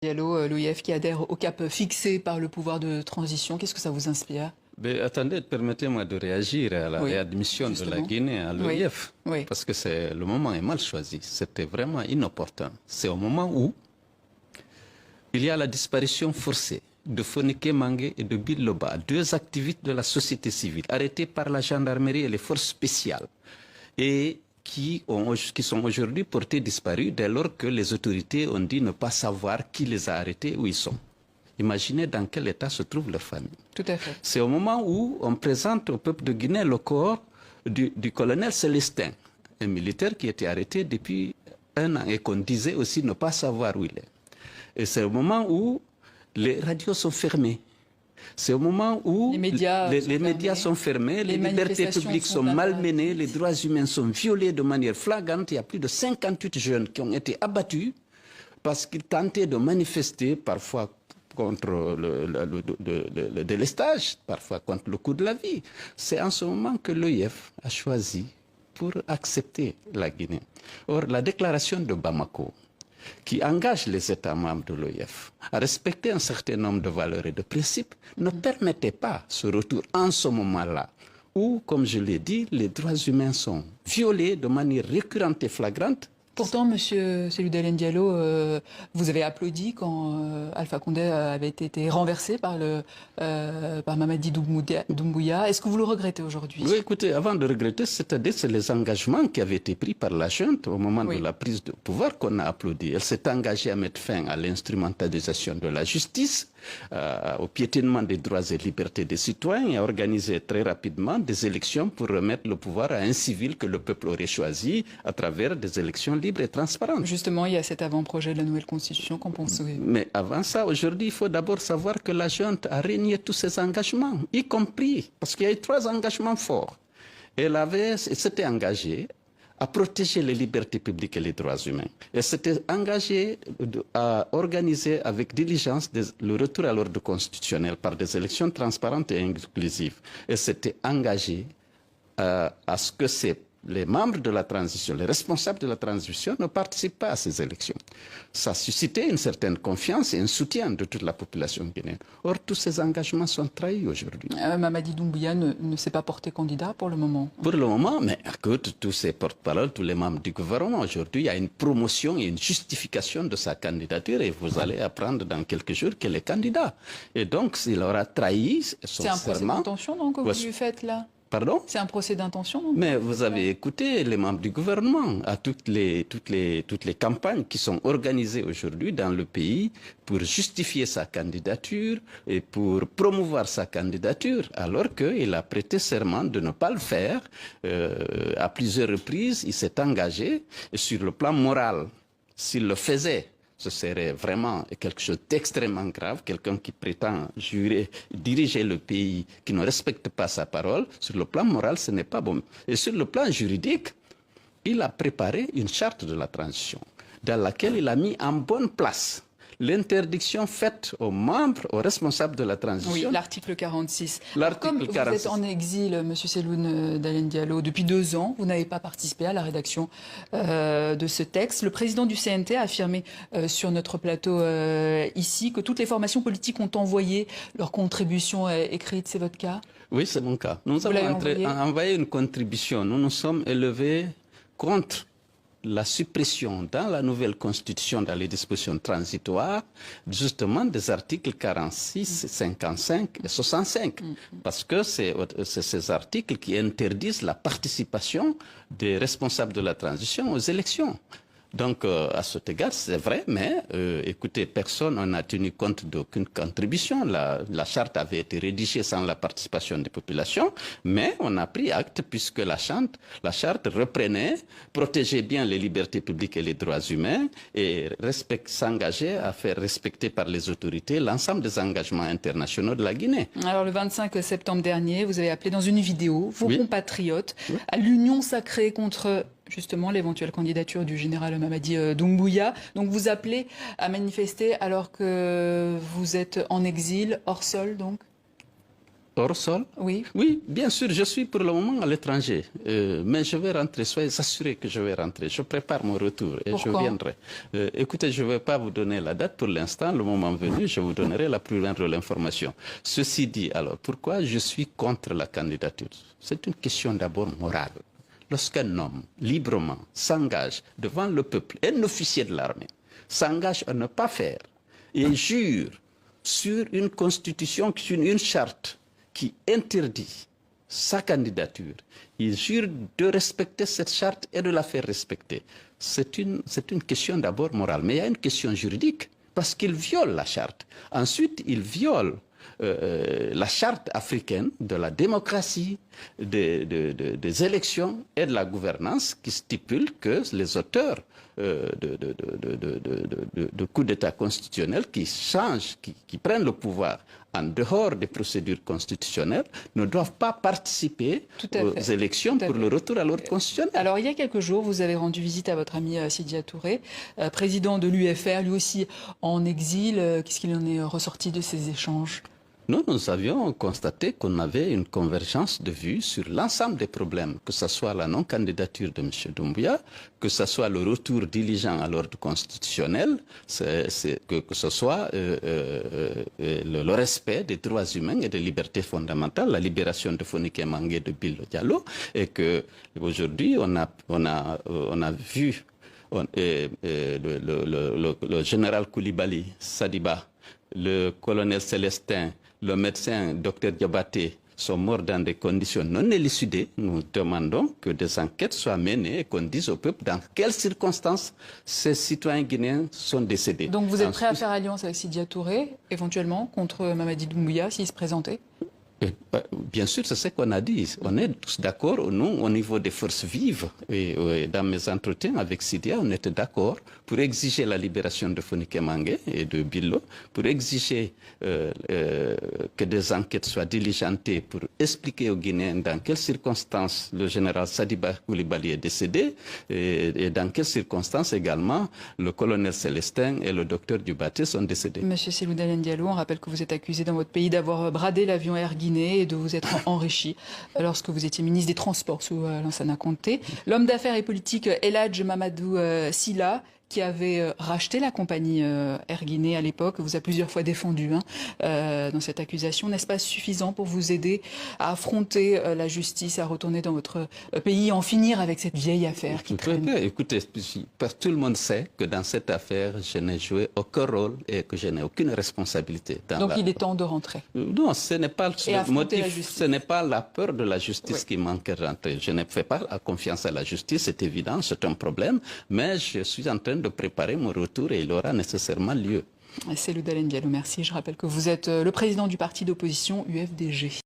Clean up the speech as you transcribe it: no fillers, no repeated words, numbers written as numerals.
Diallo, l'OIF qui adhère au cap fixé par le pouvoir de transition. Qu'est-ce que ça vous inspire? Mais attendez, permettez-moi de réagir à la réadmission justement. de la Guinée à l'OIF. Oui. Parce que le moment est mal choisi. C'était vraiment inopportun. C'est au moment où il y a la disparition forcée de Fonike Mangue et de Bill Loba, deux activistes de la société civile, arrêtés par la gendarmerie et les forces spéciales, et qui sont aujourd'hui portés disparus dès lors que les autorités ont dit ne pas savoir qui les a arrêtés, où ils sont. Imaginez dans quel état se trouve leur famille. Tout à fait. C'est au moment où on présente au peuple de Guinée le corps du colonel Célestin, un militaire qui était arrêté depuis 1 an et qu'on disait aussi ne pas savoir où il est. Et c'est au moment où les radios sont fermées. C'est au moment où les médias sont fermés, les libertés publiques sont malmenées, les droits humains sont violés de manière flagrante. Il y a plus de 58 jeunes qui ont été abattus parce qu'ils tentaient de manifester, parfois contre le délestage, parfois contre le coût de la vie. C'est en ce moment que l'OIF a choisi pour accepter la Guinée. Or, la déclaration de Bamako, qui engage les États membres de l'OIF à respecter un certain nombre de valeurs et de principes, ne permettait pas ce retour en ce moment-là, où, comme je l'ai dit, les droits humains sont violés de manière récurrente et flagrante. Pourtant, Monsieur Cellou Dalein Diallo, vous avez applaudi quand Alpha Condé avait été renversé par Mamadi Doumbouya. Est-ce que vous le regrettez aujourd'hui? Oui, écoutez, avant de regretter, c'est-à-dire c'est les engagements qui avaient été pris par la junte au moment de la prise de pouvoir qu'on a applaudi. Elle s'est engagée à mettre fin à l'instrumentalisation de la justice, au piétinement des droits et libertés des citoyens et à organiser très rapidement des élections pour remettre le pouvoir à un civil que le peuple aurait choisi à travers des élections libres et transparentes. Justement, il y a cet avant-projet de la nouvelle constitution qu'on pense. Mais avant ça, aujourd'hui, il faut d'abord savoir que la junte a renié tous ses engagements, y compris, parce qu'il y a eu 3 engagements forts. Elle s'était engagée à protéger les libertés publiques et les droits humains. Elle s'était engagée à organiser avec diligence le retour à l'ordre constitutionnel par des élections transparentes et inclusives. Elle s'était engagée à ce que les membres de la transition, les responsables de la transition ne participent pas à ces élections. Ça a suscité une certaine confiance et un soutien de toute la population guinéenne. Or, tous ces engagements sont trahis aujourd'hui. Mamadi Doumbouya ne s'est pas porté candidat pour le moment. Pour le moment, mais écoute, tous ces porte-paroles, tous les membres du gouvernement, aujourd'hui, il y a une promotion et une justification de sa candidature et vous allez apprendre dans quelques jours qu'elle est candidat. Et donc, s'il aura trahi son serment... C'est un procès d'intention donc que vous lui faites là? Pardon? C'est un procès d'intention. Mais vous avez écouté les membres du gouvernement à toutes les campagnes qui sont organisées aujourd'hui dans le pays pour justifier sa candidature et pour promouvoir sa candidature, alors qu'il a prêté serment de ne pas le faire. À plusieurs reprises, il s'est engagé et sur le plan moral, s'il le faisait, ce serait vraiment quelque chose d'extrêmement grave, quelqu'un qui prétend diriger le pays, qui ne respecte pas sa parole. Sur le plan moral, ce n'est pas bon. Et sur le plan juridique, il a préparé une charte de la transition, dans laquelle il a mis en bonne place l'interdiction faite aux membres, aux responsables de la transition. Oui, l'article 46. L'article 46. Vous êtes en exil, M. Cellou Dalein Diallo, depuis 2 ans, vous n'avez pas participé à la rédaction de ce texte. Le président du CNT a affirmé sur notre plateau ici que toutes les formations politiques ont envoyé leur contribution écrite. C'est votre cas? Oui, c'est mon cas. Nous avons envoyé une contribution. Nous nous sommes élevés contre la suppression dans la nouvelle constitution, dans les dispositions transitoires, justement des articles 46, 55 et 65. Parce que c'est ces articles qui interdisent la participation des responsables de la transition aux élections. Donc, à cet égard, c'est vrai, mais écoutez, personne n'a tenu compte d'aucune contribution. La charte avait été rédigée sans la participation des populations, mais on a pris acte puisque la charte reprenait, protégeait bien les libertés publiques et les droits humains et s'engageait à faire respecter par les autorités l'ensemble des engagements internationaux de la Guinée. Alors, le 25 septembre dernier, vous avez appelé dans une vidéo vos compatriotes à l'union sacrée contre justement l'éventuelle candidature du général Mamadi Doumbouya. Donc vous appelez à manifester alors que vous êtes en exil, hors sol donc? hors sol. Oui. Oui, bien sûr, je suis pour le moment à l'étranger, mais je vais rentrer, soyez assurés que je vais rentrer. Je prépare mon retour et je viendrai. Écoutez, je ne vais pas vous donner la date pour l'instant. Le moment venu, je vous donnerai la plus grande de l'information. Ceci dit, alors, pourquoi je suis contre la candidature? C'est une question d'abord morale. Lorsqu'un homme, librement, s'engage devant le peuple, un officier de l'armée, s'engage à ne pas faire et jure sur une constitution, sur une charte qui interdit sa candidature, il jure de respecter cette charte et de la faire respecter. C'est une question d'abord morale, mais il y a une question juridique, parce qu'il viole la charte. Ensuite, il viole la charte africaine de la démocratie, des élections et de la gouvernance qui stipule que les auteurs de coups d'État constitutionnels qui changent, qui prennent le pouvoir en dehors des procédures constitutionnelles ne doivent pas participer aux élections pour le retour à l'ordre constitutionnel. Alors, il y a quelques jours, vous avez rendu visite à votre ami Sidya Touré, président de l'UFR, lui aussi en exil. Qu'est-ce qu'il en est ressorti de ces échanges ? Nous avions constaté qu'on avait une convergence de vues sur l'ensemble des problèmes, que ce soit la non-candidature de M. Doumbouya, que ce soit le retour diligent à l'ordre constitutionnel, que ce soit le respect des droits humains et des libertés fondamentales, la libération de Fonike Mangue et de Bilo Diallo, et que aujourd'hui on a vu le général Koulibaly Sadiba, le colonel Célestin, le médecin Dr Diabaté sont morts dans des conditions non élucidées. Nous demandons que des enquêtes soient menées et qu'on dise au peuple dans quelles circonstances ces citoyens guinéens sont décédés. Donc vous êtes prêt à faire alliance avec Sidya Touré, éventuellement, contre Mamadi Doumbouya, s'il se présentait ? Bien sûr, c'est ce qu'on a dit. On est tous d'accord, nous, au niveau des forces vives. Et dans mes entretiens avec Sidya, on était d'accord pour exiger la libération de Fonike Mangue et de Bilo, pour exiger que des enquêtes soient diligentées pour expliquer aux Guinéens dans quelles circonstances le général Sadiba Koulibaly est décédé et dans quelles circonstances également le colonel Célestin et le docteur Diabaté sont décédés. Monsieur Cellou Dalein Diallo, on rappelle que vous êtes accusé dans votre pays d'avoir bradé l'avion Air Guinée et de vous être enrichi lorsque vous étiez ministre des Transports sous Lansana Conté. L'homme d'affaires et politique Eladj Mamadou Sylla, qui avait racheté la compagnie Air Guinée à l'époque, vous a plusieurs fois défendu dans cette accusation. N'est-ce pas suffisant pour vous aider à affronter la justice, à retourner dans votre pays, en finir avec cette vieille affaire qui traîne ? Écoutez, tout le monde sait que dans cette affaire, je n'ai joué aucun rôle et que je n'ai aucune responsabilité. Donc il est temps de rentrer. Non, ce n'est pas le motif, ce n'est pas la peur de la justice qui manque à rentrer. Je ne fais pas confiance à la justice, c'est évident, c'est un problème, mais je suis en train de préparer mon retour et il aura nécessairement lieu. Cellou Dalein Diallo, merci. Je rappelle que vous êtes le président du parti d'opposition UFDG.